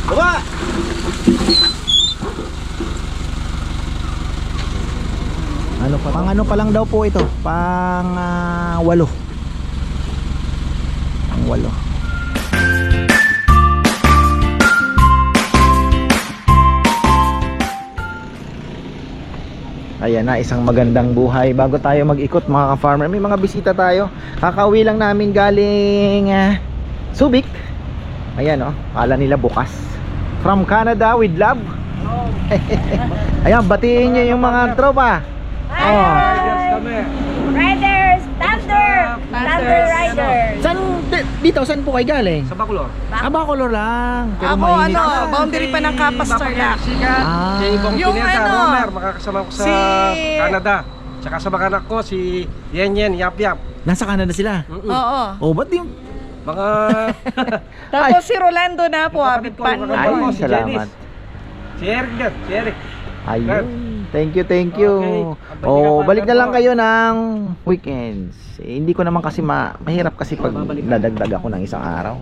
Baba! Pang ano pa lang daw po ito, pang 8. Pang 8. Ayan na, isang magandang buhay. Bago tayo mag-ikot mga ka-farmer, may mga bisita tayo. Kakauwi lang namin galing Subic. Ayan oh, kala nila bukas. From Canada with love. Ayan, batiin nyo yung mga tropa. Riders kami. Riders, Thunder Riders. Dito, saan po kayo galing? Sa Bacolor. Bacolor lang. Pero Ako mainit. boundary pa ng Capas Tarlac. Ah. Si Ibong Yung Pineda, ano, Romer, makakasama ko sa Canada. Tsaka sa mga anak ko, si Yen, Yap. Nasa Canada sila. Oo. Oh, ba't yung... Mga... Tapos si Rolando na po, Kapatid ko, pan. yung kapatid ko, Ay, si salamat. Janice. Si Eric din, si Eric. Ayun. Thank you. Okay. Oh, balik na lang kayo ng weekends. Hindi ko naman kasi mahirap kasi pag dadagdag ako ng isang araw.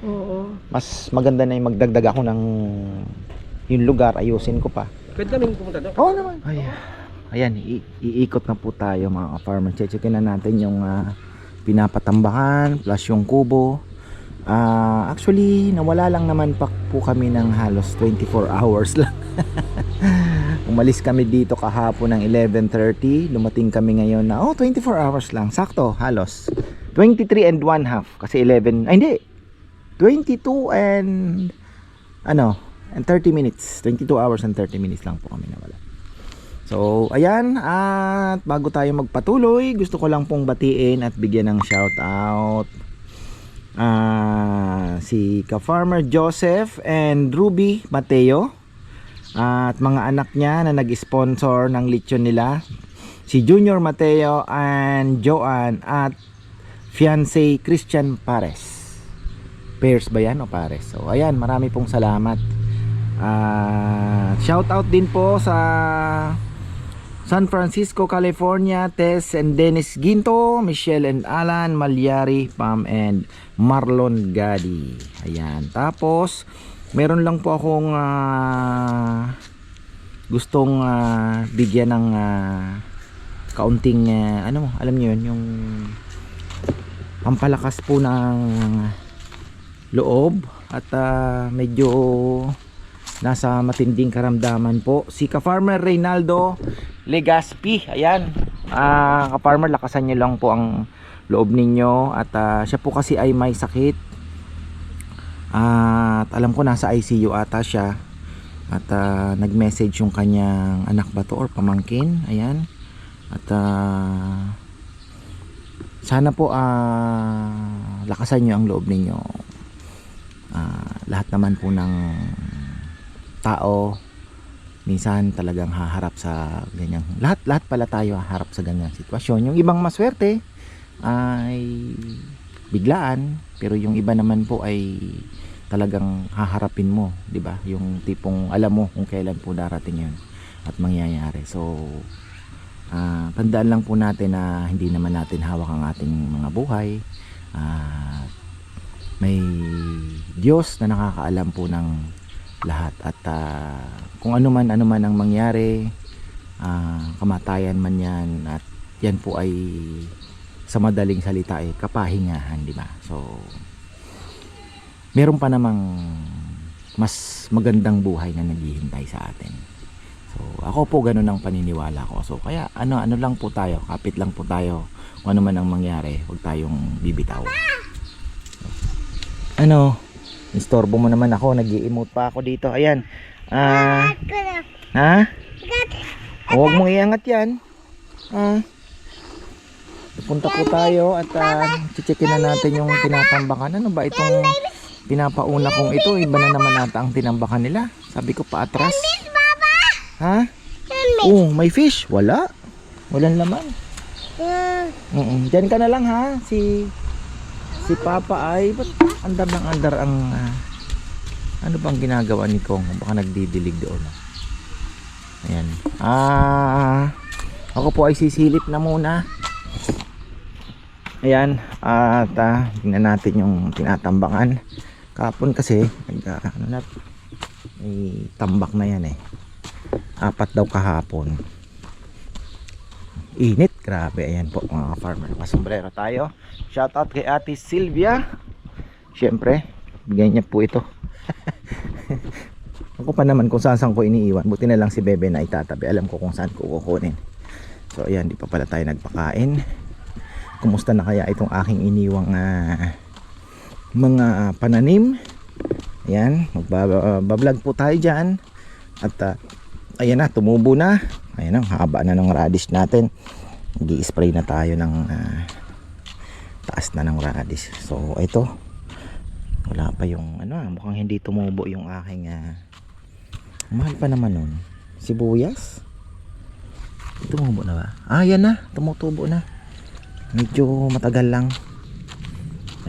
Oo. Mas maganda na yung magdagdag ako ng yung lugar, ayusin ko pa. Pwede kami pumunta doon. Oo naman. Ayan, iikot na po tayo mga farmer. Checkin na natin yung pinapatambakan plus yung kubo. Actually, nawala lang naman pa po kami ng halos 24 hours lang. Umalis kami dito kahapon ng 11:30. Lumating kami ngayon na 24 hours lang. Sakto, halos 23 and 1/2 kasi 11. Ay hindi. 22 and 30 minutes. 22 hours and 30 minutes lang po kami nawala. So, ayan, at bago tayo magpatuloy, gusto ko lang pong batiin at bigyan ng shout out si ka-farmer Joseph and Ruby Mateo at mga anak niya na nag-sponsor ng lechon nila, si Junior Mateo and Joanne at fiancé Christian Pares. Pairs ba yan o Pares? So ayan, marami pong salamat. Shout out din po sa San Francisco, California, Tess and Dennis Ginto, Michelle and Alan Malyari, Pam and Marlon Gadi. Ayan. Tapos meron lang po akong gustong bigyan ng kaunting alam niyo yun, yung pampalakas po ng loob at medyo nasa matinding karamdaman po si ka-farmer Reynaldo Legaspi. Ayan, ka-farmer, lakasan nyo lang po ang loob ninyo at siya po kasi ay may sakit at alam ko nasa ICU ata siya at nag-message yung kanyang anak ba to or pamangkin. Ayan, at sana po lakasan nyo ang loob ninyo. Lahat naman po ng tao minsan talagang haharap sa ganyang, lahat pala tayo haharap sa ganyang sitwasyon. Yung ibang maswerte ay biglaan, pero yung iba naman po ay talagang haharapin mo, 'di ba? Yung tipong alam mo kung kailan po darating 'yun at mangyayari. So tandaan lang po natin na hindi naman natin hawak ang ating mga buhay. May Diyos na nakakaalam po ng lahat at kung ano man ang mangyari, kamatayan man yan, at yan po ay sa madaling salita ay kapahingahan, di ba? So meron pa namang mas magandang buhay na naghihintay sa atin. So ako po ganun ang paniniwala ko. So kaya ano lang po tayo, kapit lang po tayo, kung ano man ang mangyari, huwag tayong bibitaw. Istorbo mo naman ako, nag-i-emote pa ako dito. Ayan. Huwag mong iangat yan. Punta po tayo at checkin na natin yung tinatambakan. Ano ba itong pinapauna kong ito? Iba na naman nata ang tinambakan nila. Sabi ko pa atras. Ha? Oh, may fish. Wala. Walang laman. Diyan ka na lang ha. Si Papa ay ba't andar ng andar ang ano bang ginagawa ni Kong? Baka nagdidilig doon. Ayan. Ako po ay sisilip na muna. Ayan. At tingnan natin yung tinatambakan. Kapon kasi May tambak na yan eh. 4 daw kahapon. Init, grabe. Ayan po mga farmer, pasombrero tayo. Shoutout kay Ate Sylvia. Siyempre, bigyan niya po ito. Ako pa naman kung saan ko iniiwan. Buti na lang si Bebe na itatabi. Alam ko kung saan ko kukunin. So ayan, di pa pala tayo nagpakain. Kumusta na kaya itong aking iniwang mga pananim. Ayan, magbablog po tayo dyan. At ayan na, tumubo na. Ayan na, haba na ng radish natin. Nag-i-spray na tayo ng taas na ng radish. So ito, wala pa yung mukhang hindi tumubo yung aking mahal pa naman nun, sibuyas. Tumubo na ba? Yan na, tumutubo na. Medyo matagal lang.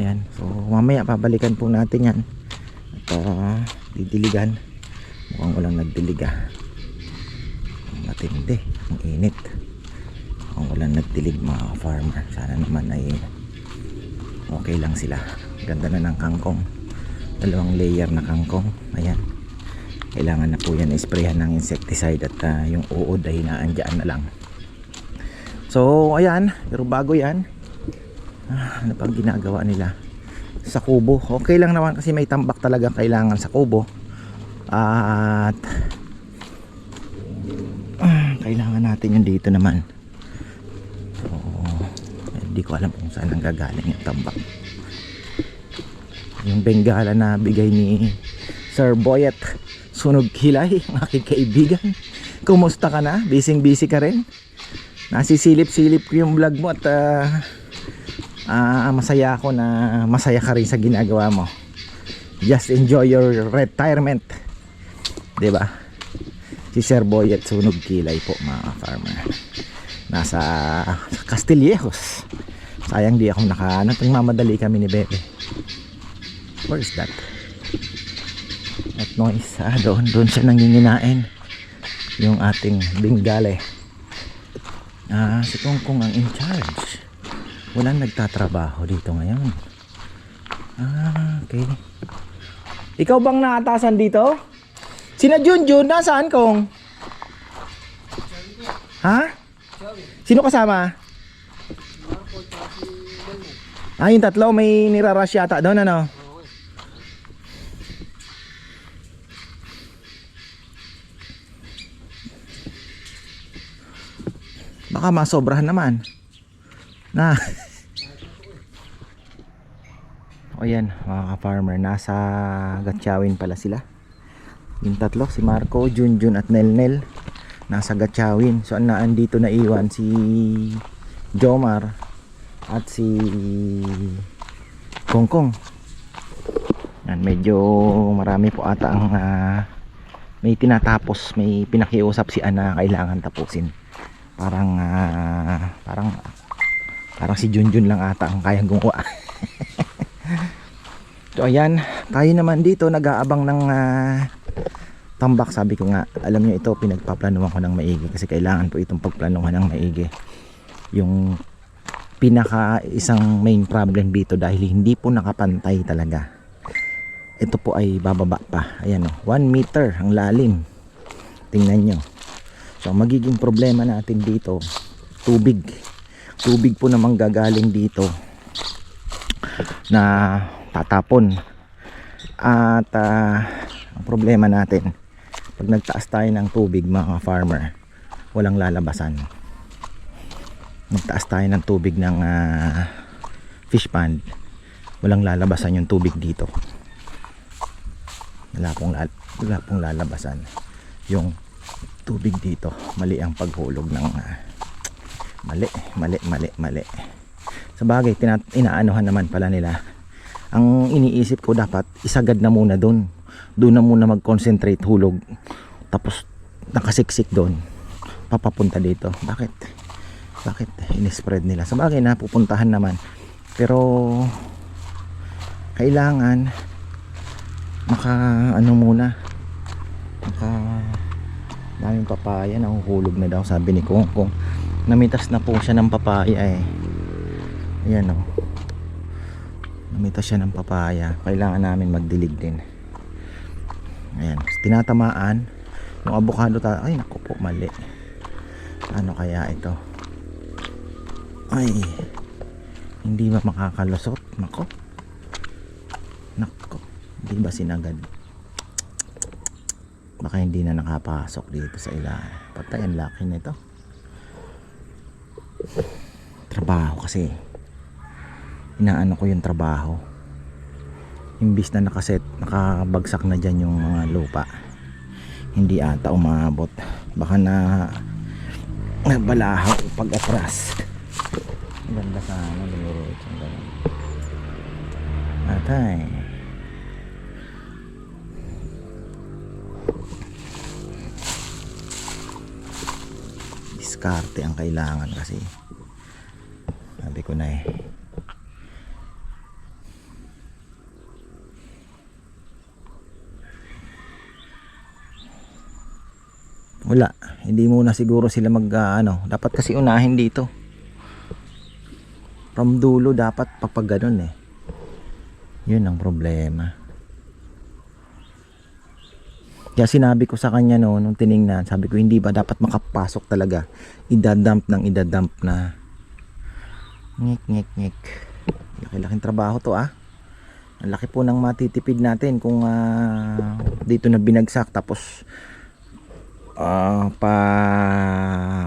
Ayan, so mamaya pabalikan po natin yan. At didiligan. Mukhang walang nagdiliga. Matindi, ang init. Mukhang walang nagdilig mga farmer. Sana naman ay okay lang sila. Ganda na ng kangkong. 2 layer na kangkong. Ayan, kailangan na po yan isprayan ng insecticide at yung uod ay naandyan na lang. So ayan, pero bago yan, ano pang ginagawa nila sa kubo? Okay lang naman kasi may tambak talaga kailangan sa kubo. At kailangan natin yung dito naman. So hindi ko alam kung saan ang gagaling yung tambak. Yung bengala na bigay ni Sir Boyet Sunog Kilay, ang aking kaibigan. Kumusta ka na? Busy ka rin? Nasisilip-silip ko yung vlog mo at masaya ako na masaya ka rin sa ginagawa mo. Just enjoy your retirement, diba? Si Sir Boyet Sunog Kilay po mga farmer, nasa Castillejos. Sayang di ako nagmamadali kami ni Bebe. Where is that? At noise, doon siya nanginginain yung ating bingale. Si Kongkong ang in charge. Walang nagtatrabaho dito ngayon. Okay. Ikaw bang naatasan dito? Sina Junjun, nasaan Kong? Ha? Sino kasama? Yung 3 may nirarush yata doon, ano? Baka masobrahan naman na. O yan mga ka-farmer, nasa Gatchawin pala sila. Yung 3, si Marco, Junjun at Nelnel, nasa Gatchawin. So andito na iwan si Jomar at si Kongkong. Yan, medyo marami po ata ang may tinatapos, may pinakiusap si Ana kailangan tapusin. Parang si Junjun lang ata ang kayang gumawa. So ayan, tayo naman dito nag-aabang ng tambak. Sabi ko nga, alam niyo ito pinagpaplanuhan ko ng maigi kasi kailangan po itong pagplanuhan ng maigi. Yung pinaka isang main problem dito dahil hindi po nakapantay talaga. Ito po ay bababa pa. Ayan 1 meter ang lalim. Tingnan nyo. So magiging problema natin dito, tubig po namang gagaling dito na tatapon. At ang problema natin, pag nagtaas tayo ng tubig mga farmer, walang lalabasan. Nagtaas tayo ng tubig ng fish pond, walang lalabasan yung tubig dito. Wala pong lalabasan yung tubig dito. Mali ang paghulog ng mali. Sa bagay inaanuhan naman pala nila. Ang iniisip ko dapat isagad na muna doon na muna mag-concentrate hulog, tapos nakasiksik doon papapunta dito. Bakit ini-spread nila? Sa bagay napupuntahan naman, pero kailangan muna daming papaya, nahuhulog na daw sabi ni Kongkong. Namitas na po siya ng papaya ayan namitas siya ng papaya. Kailangan namin magdilig din. Ayan, tinatamaan yung avocado ay naku po, mali. Ano kaya ito? Ay, hindi ba makakalusot? Nako, hindi ba sinagad? Baka hindi na nakapasok dito sa ilalim. Patay, ang laki nito. Trabaho kasi, inaano ko yung trabaho, imbis na nakabagsak na dyan yung mga lupa, hindi ata umabot. Baka na nabalahaw pag atras. Ang ganda sana lumurot ang ganun. Atay, diskarte ang kailangan kasi. Sabi ko na eh. Wala, hindi muna siguro sila dapat kasi unahin dito. From dulo dapat pag ganun eh. Yun ang problema. Kaya sinabi ko sa kanya nung tiningnan, sabi ko hindi ba dapat makapasok talaga. Idadump na. Ngik. Laki-laking trabaho to ah. Ang laki po ng matitipid natin kung dito na binagsak tapos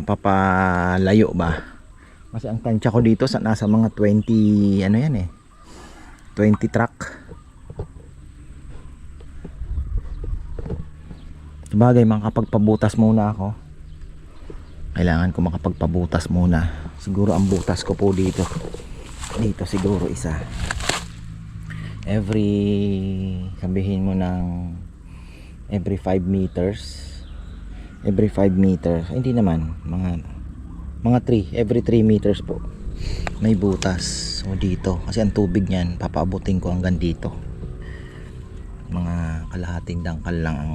papalayo ba. Kasi ang tansya ko dito nasa mga 20 ano yan eh, 20 truck. Sabagay, makapagpabutas muna ako. Kailangan ko makapagpabutas muna. Siguro ang butas ko po dito siguro isa sabihin mo ng every 5 meters. Every 5 meters, hindi naman, mga 3, every 3 meters po may butas. So dito, kasi ang tubig niyan papaabutin ko hanggang dito. Mga kalahating dangkal lang ang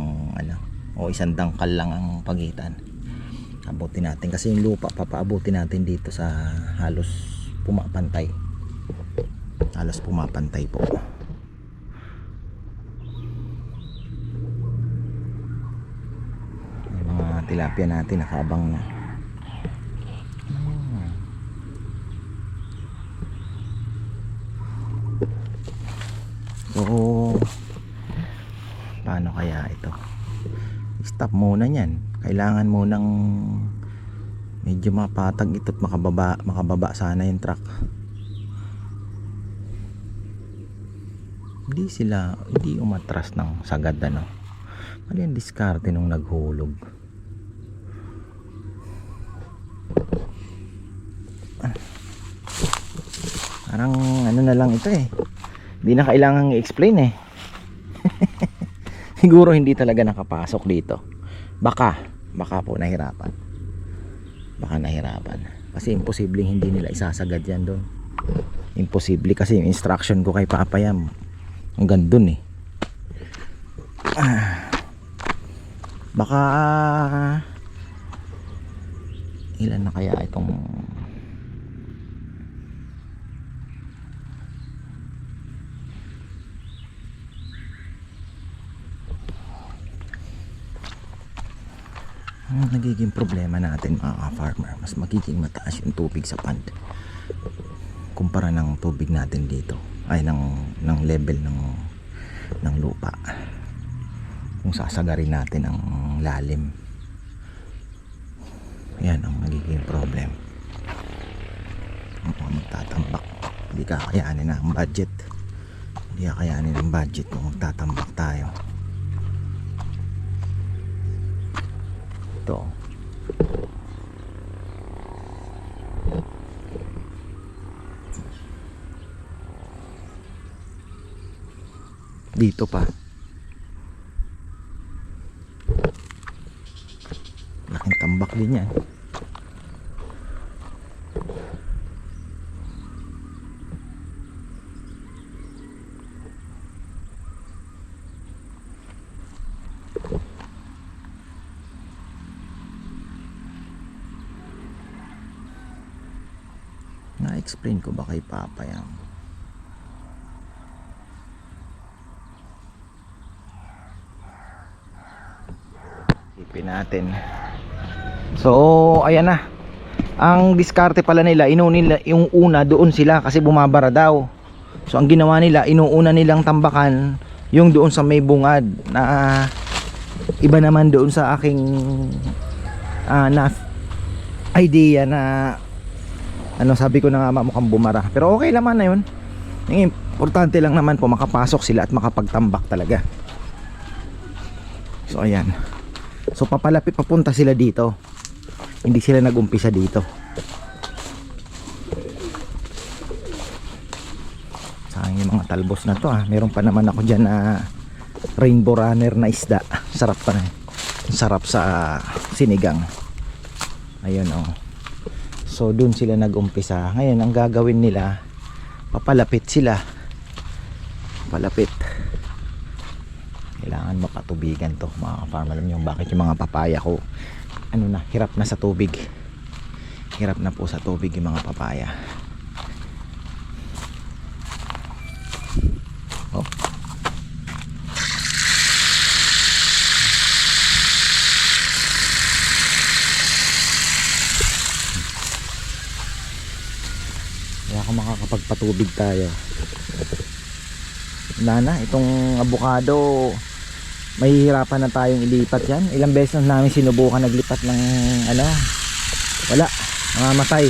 o isang dangkal lang ang pagitan. Abutin natin kasi yung lupa papaabutin natin dito sa halos pumapantay. Po. Tilapia natin nakabang na. So paano kaya ito? Stop muna yan. Kailangan munang medyo mapatag ito at makababa sana yung truck. Hindi umatras ng sagad ano. Mali ang diskarte nung naghulog. Parang na lang ito eh. Hindi na kailangang i-explain eh. Siguro hindi talaga nakapasok dito. Baka po nahirapan. Kasi imposibleng hindi nila isasagad yan doon. Imposible kasi yung instruction ko kay Papa Yam hanggang doon eh. Baka ilan na kaya itong nagiging problema natin mga farmer, mas magiging mataas yung tubig sa pond kumpara ng tubig natin dito ay ng level ng lupa kung sasagarin natin ang lalim. Yan ang magiging problem. Magtatambak, hindi kakayanin ang budget, kung magtatambak tayo. Ito dito pa laking tambak din yan. Na-explain ko ba kay Papa yan? Ipin natin. So, ayan na. Ang diskarte pala nila, nila yung una doon sila kasi bumabara daw. So, ang ginawa nila, inuuna nilang tambakan yung doon sa may bungad na iba naman doon sa aking na idea na ano, sabi ko na nga mukhang bumara. Pero okay naman na yun. Yung importante lang naman po makapasok sila at makapagtambak talaga. So ayan. So papalapit, papunta sila dito. Hindi sila nag-umpisa dito. Sayang yung mga talbos na to, meron pa naman ako dyan na rainbow runner na isda. Sarap pa na. Sarap sa sinigang. Ayun oh. So dun sila nag-umpisa. Ngayon ang gagawin nila, papalapit sila. Palapit. Kailangan mapatubigan to mga farm. Alam niyo bakit yung mga papaya ko ano na, hirap na sa tubig. Hirap na po sa tubig yung mga papaya. Oh. Kaya kung makakapagpatubig tayo. Na itong avocado, mahihirapan na tayong ilipat yan. Ilang beses na namin sinubukan naglipat ng ano, wala, mamamatay.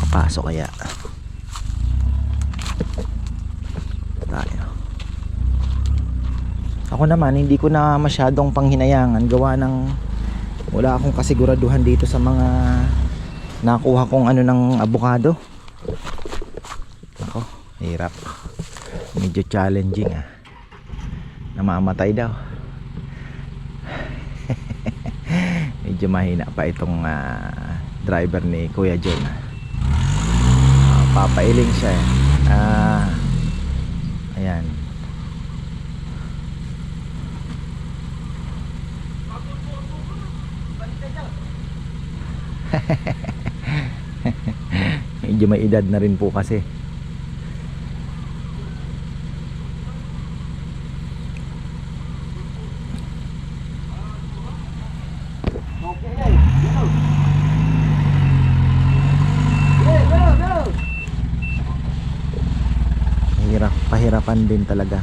Kapasok kaya tayo. Ako naman hindi ko na masyadong panghinayangan gawa ng wala akong kasiguraduhan dito sa mga nakuha kong ano ng avocado. Ako, hirap. Medyo challenging namamatay daw. Medyo mahina pa itong driver ni Kuya John. Papailing siya ayan. Medyo may edad na rin po kasi. Pahirapan din talaga.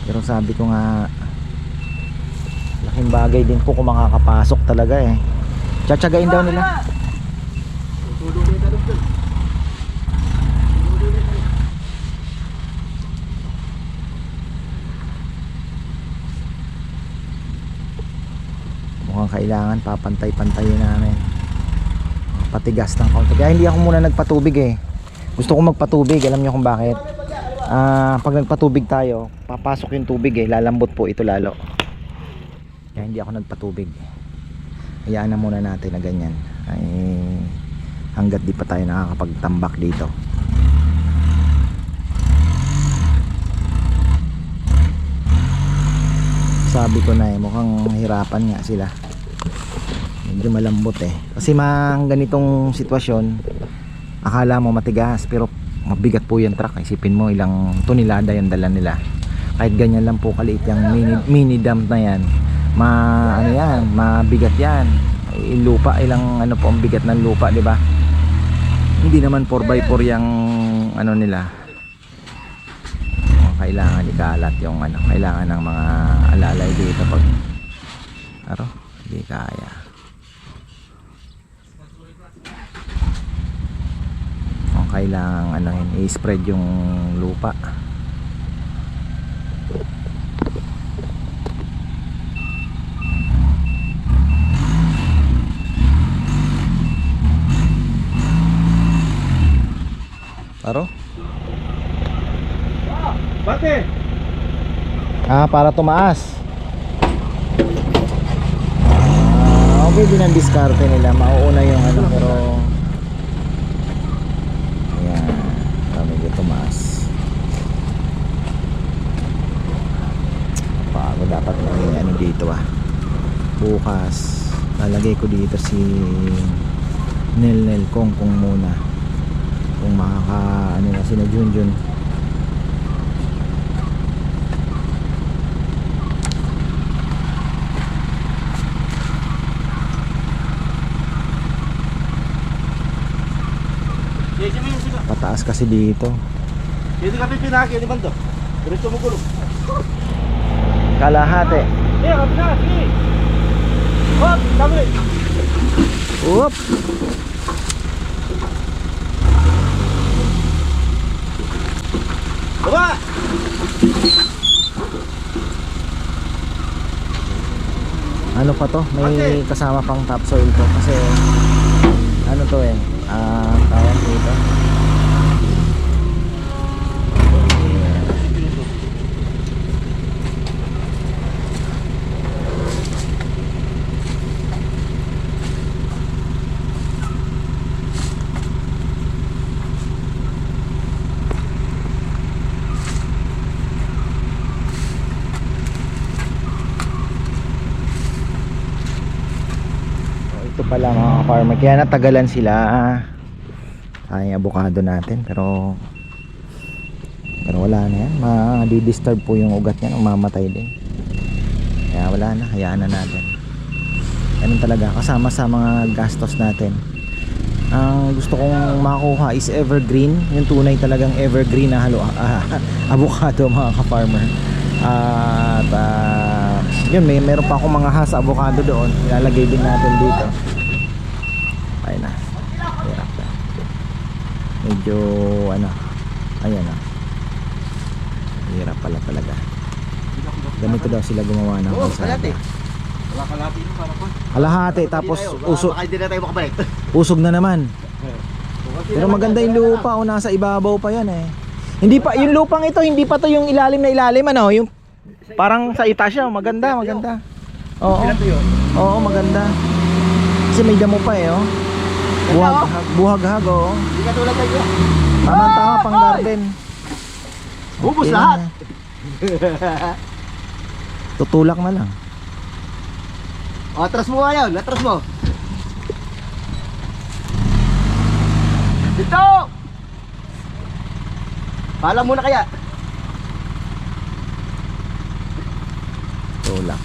Pero sabi ko nga laking bagay din po kung makakapasok talaga Tsatsagain daw nila. Mukhang kailangan papantay-pantayin namin. Patigas ng kaunti. Kaya hindi ako muna nagpatubig Gusto ko magpatubig. Alam niyo kung bakit? Pag nagpatubig tayo, papasok yung tubig lalambot po ito lalo. Kaya hindi ako nagpatubig. Hayaan na muna natin na ganyan hanggat di pa tayo nakakapagtambak dito. Sabi ko na mukhang hirapan nga sila. Medyo malambot kasi ganitong sitwasyon akala mo matigas pero mabigat po yung truck. Isipin mo ilang tonelada yung dala nila. Kahit ganyan lang po kaliit yung mini dump na yan, mabigat yan. Lupa, ilang ano po ang bigat ng lupa, di ba? Hindi naman 4x4 yung ano nila. Kailangan ikalat yung kailangan ng mga alalay dito pag hindi kaya. Kailangan i-spread yung lupa. Bate! Para tumaas. Okay din ang diskarte nila. Mauuna yung pero medyo tumaas. Paano dapat may dito bukas lalagay ko dito si Nel Kong muna kung makaka na sina Junjun Napakataas kasi dito. Hindi ka pipinaki, di ba to? Diretso mo gulong. Kalahati. Kami na, sige. Hop, kami. Oop. Baba! Ano pa to? May kasama pang topsoil to kasi ano to tawag dito. Ito pala mga farmer, kaya natagalan sila. Ay, avocado natin pero wala na yan, ma-disturb po yung ugat niyan, umamatay din. Kaya wala na, hayaan na natin. Ganun talaga, kasama sa mga gastos natin. Ang gusto kong makuha is evergreen, yung tunay talagang evergreen na avocado mga ka-farmer. At yun, meron pa akong mga hasa avocado doon, ilalagay din natin dito. Ayun na, hirap na. Medyo ayan na, hirap pala talaga. Ganito daw sila gumawa ng kalsada. Wala kalahati yung para po. Kalahati, tapos Baka hindi na tayo makabalik. usog na naman. Pero maganda yung lupa, nasa ibabaw pa yan eh. Hindi pa, yung lupang ito, hindi pa to yung ilalim na ilalim, yung parang sa itaas siya, maganda. Oo. Oo, maganda. Kasi may damo pa buhag-hag, Hindi ka tulad tayo. Tama pang garden. Ubus Okay lahat. na. Tutulak na lang. Atras mo ngayon, atras mo. Dito! Pala muna kaya. Tulak.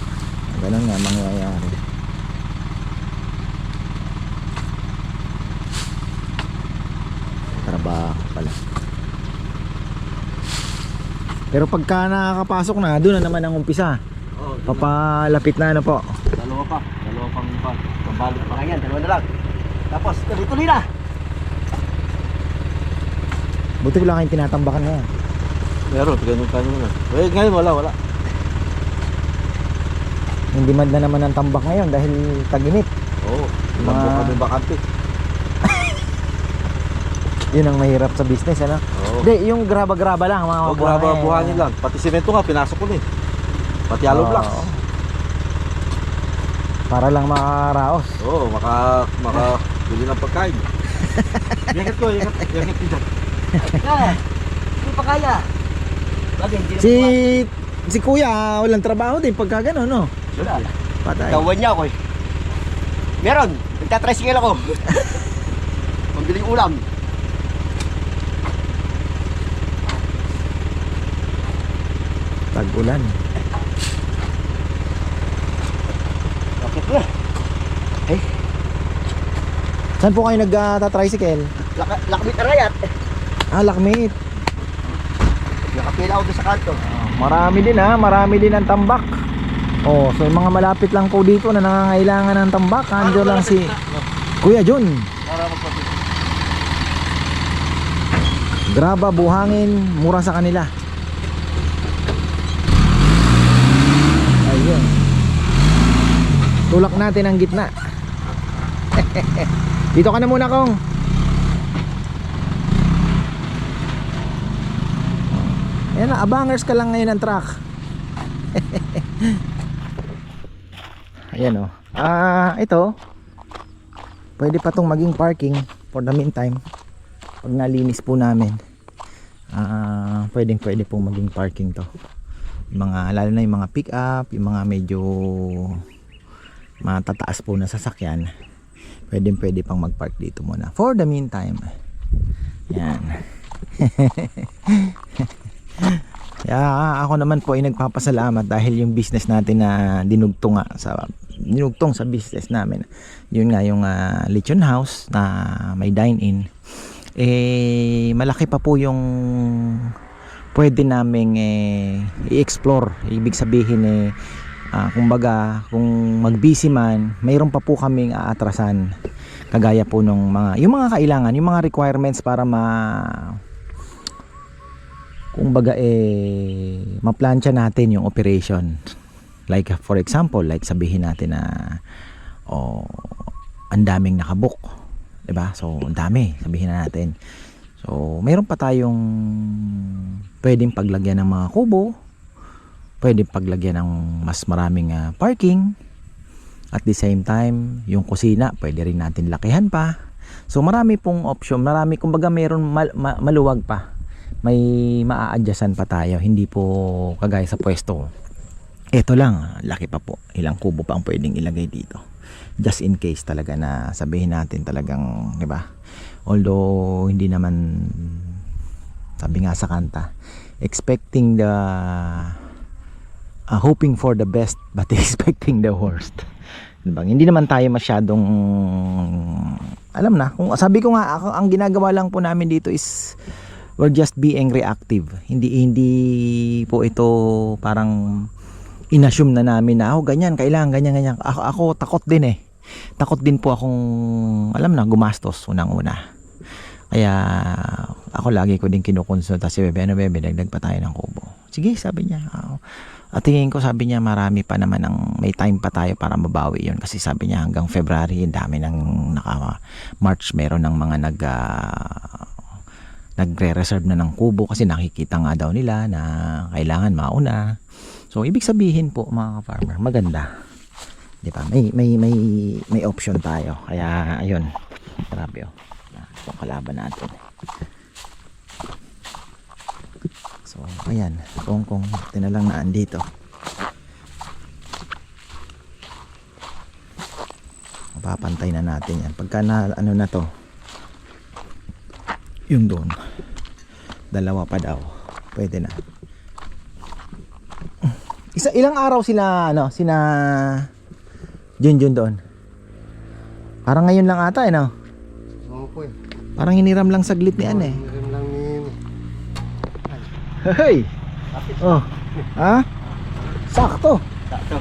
Ganun nga mangyayari. Trabaho pala. Pero pagka nakakapasok na, doon na naman ang umpisa. Papalapit na po. Dalawa pang pambalik pa ganyan, dalawa na lang. Tapos tuloy na. Buti wala kayong tinatambakan ngayon. Meron, ganun na. Ngayon wala. Hindi demand na naman ang tambak ngayon dahil tag-init. Oo, Mga- kami bakante. Yun ang mahirap sa business, ano? Oo. Hindi, yung graba-graba lang mga Oh, buhanin lang. Pati semento nga pinasok ko din. Pati hollow blocks. Para lang makaraos. Oo, bili ng pagkain. Yakit dito. Hindi pa kaya. Si kuya, walang trabaho din pagka gano'n, no? Wala. Patay. Tawan niya ako eh. Meron, nagtatricycle ako. Pambiling ulam. Tag-ulan. Bakit na? Saan po kayo nag-tricycle? Lakbit arayat. Lakmit. Nakapila ako doon sa kanto. Marami din ang tambak. So yung mga malapit lang po dito na nangangailangan ng tambak, andyo lang si Kuya Jun. Para magpapit. Graba, buhangin, mura sa kanila. Ayun. Tulak natin ang gitna. Dito ka na muna, Kong. Ayan na, abangers ka lang ngayon ng truck. Ayan o. Ito, pwede pa tong maging parking for the meantime. Pag nalinis po namin, pwede pong maging parking to. Yung mga, lalo na yung mga pick up, yung mga medyo matataas po na sasakyan, pwede pang mag-park dito muna for the meantime. Yan. Ako naman po ay nagpapasalamat dahil yung business natin na dinugtong sa business namin, yun nga yung lechon house na may dine-in, malaki pa po yung pwede naming i-explore. Ibig sabihin kumbaga kung mag-busy man, mayroon pa po kaming aatrasan. Kagaya po nung yung mga kailangan, yung mga requirements para kumbaga maplansya natin yung operation. Like for example, like sabihin natin na ang daming nakabook, 'di ba? So ang dami, sabihin na natin. So mayroon pa tayong pwedeng paglagyan ng mga kubo, pwedeng paglagyan ng mas maraming parking. At the same time, yung kusina pwede rin natin lakihan pa. So marami pong option, marami, kumbaga mayroon maluwag pa. May maa-adjustan pa tayo, hindi po kagaya sa pwesto. Ito lang, laki pa po. Ilang kubo pa ang pwedeng ilagay dito. Just in case talaga na sabihin natin talagang, 'di ba? Although hindi naman, sabi nga sa kanta, expecting the hoping for the best but expecting the worst. Diba? Hindi naman tayo masyadong alam na, kung sabi ko nga, ang ginagawa lang po namin dito is we're just being reactive. Hindi po ito parang inassume na namin na ganyan, kailangan ganyan. Ako takot din takot din po akong alam na gumastos unang-una. Kaya ako lagi ko din kinukonsulta si Bebe, dagdag pa tayo ng kubo. Sige, sabi niya. At tingin ko, sabi niya, marami pa naman may time pa tayo para mabawi yun. Kasi sabi niya hanggang February, dami ng March, meron ng mga nagre-reserve na ng kubo kasi nakikita nga daw nila na kailangan mauna. So ibig sabihin po mga farmer, maganda. 'Di ba? May option tayo. Kaya ayun. Grabe itong kalaban natin. So ayan, kung tinalang na andito. Papantay na natin yan. Pagka na na to, yung doon, dalawa pa daw, pwede na. Ilang araw sila Junjun doon? Parang ngayon lang ata Oo po Parang hiniram lang saglit ni Meron lang ni... Hey! Ha? Sakto! Sakto.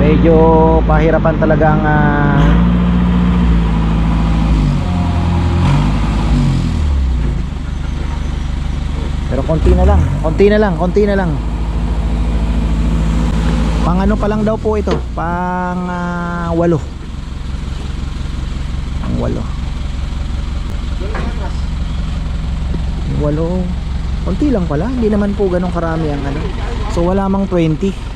Medyo pahirapan talaga ang pero konti na lang. Pang ano pa lang daw po ito, pang 8. Pang 8. 8. Konti lang pala, hindi naman po ganun karami ang So wala mang 20.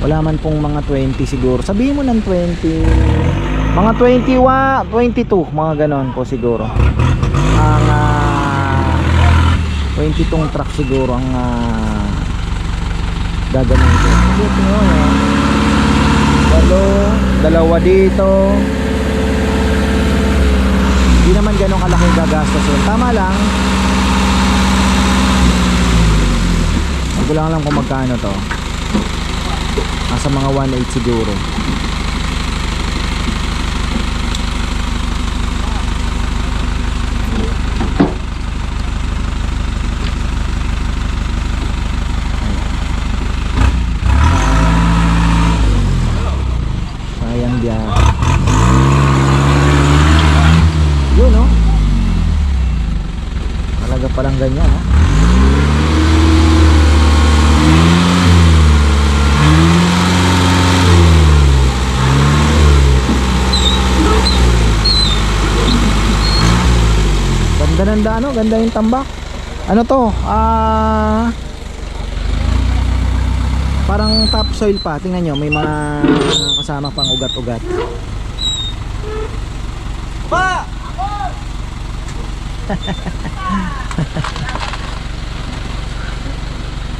Wala man pong mga 20 siguro. Sabihin mo ng 20. Mga 22, mga ganon po siguro. Ang 22 truck siguro ang gagawin ko. Dito dalawa dito. Hindi naman ganun kalaki gagastos yun. Tama lang. Magulang lang kung magkano to. Nasa mga 1.8 siguro. Sayang dia. Yun talaga palang ganyan Ganda ganda yung tambak. Ano to? Parang topsoil pa. Tingnan nyo, may mga kasama pang ugat-ugat. Ba!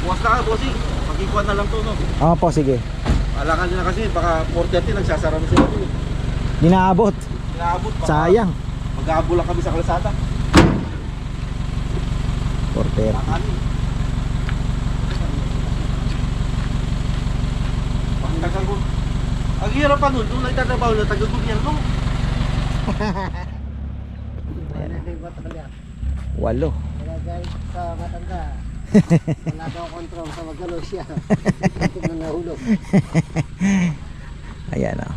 Bukas na ka, bossing. Pag-ikuan na lang to, no? Po, sige. Alangan nyo na kasi, baka 4:30 nagsasara na sila to. Dinaabot. Baka Sayang. mag-aabol lang kami sa kalsada. 4:30. Taga-gobyerno. Ang hirap pa nun, nung nagtatrabaho na taga-gobyerno. Walo. Sa matanda, wala daw control sa magalo siya. Ito na nahulog. Ayan o.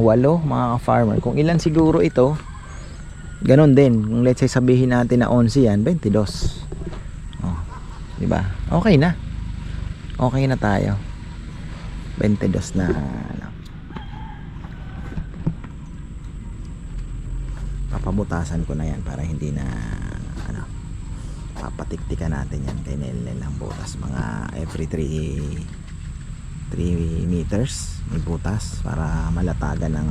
Walo mga farmer. Kung ilan siguro ito, ganon din. Kung let's say sabihin natin na 11 yan, 22. Oh, diba? Okay na. Okay na tayo. 22 na ano. Papabutasan ko na yan para hindi na ano, papatiktikan natin yan kay Nel ang butas. Mga every 3 meters may butas para malatagan ng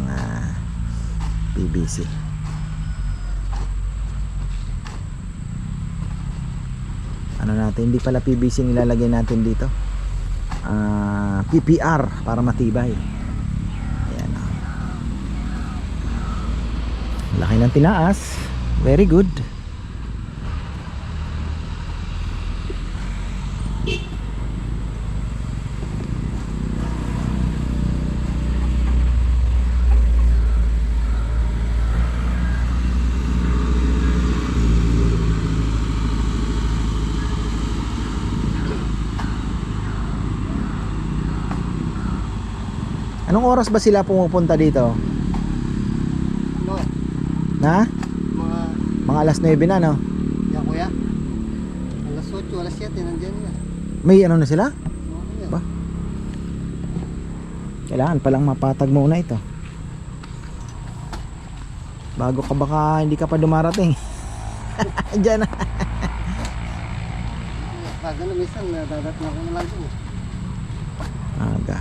PVC. Ano natin, hindi pala PVC nilalagay natin dito, PPR para matibay. Ayan o. Laki ng tinaas, very good. Anong oras ba sila pumupunta dito? No, Na? Mga alas 9 na, no? yan kuya. Alas 8, alas 7, nandiyan na. May ano na sila? Okay. Ba? Kailangan palang mapatag muna ito bago ka, baka hindi ka pa dumarating. Diyan na. Pag ano, minsan, nadadat na ako na lang dun. Aga.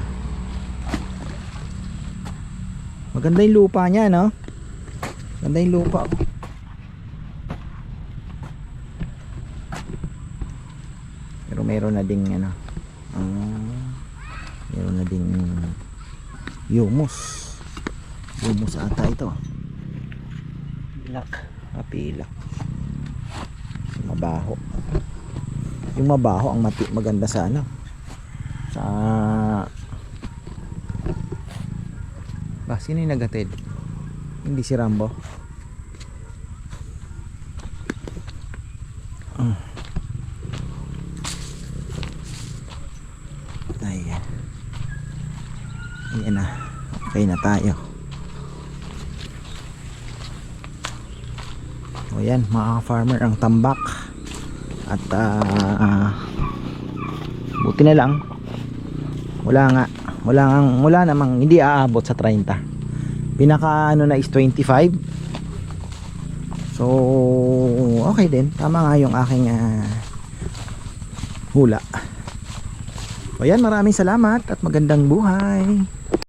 Maganda yung lupa niya, no? Maganda yung lupa. Pero meron na ding ano, meron na ding humus ata ito. Pilak. Yung mabaho ang maganda sa ano, sa ba, sino yung nagatid? Hindi si Rambo. Ayan. Ayan na. Okay na tayo. O yan, mga farmer, ang tambak. At buti na lang wala namang hindi aabot sa 30. Pinaka ano na is 25. So okay din, tama nga yung aking hula. O yan, maraming salamat at magandang buhay.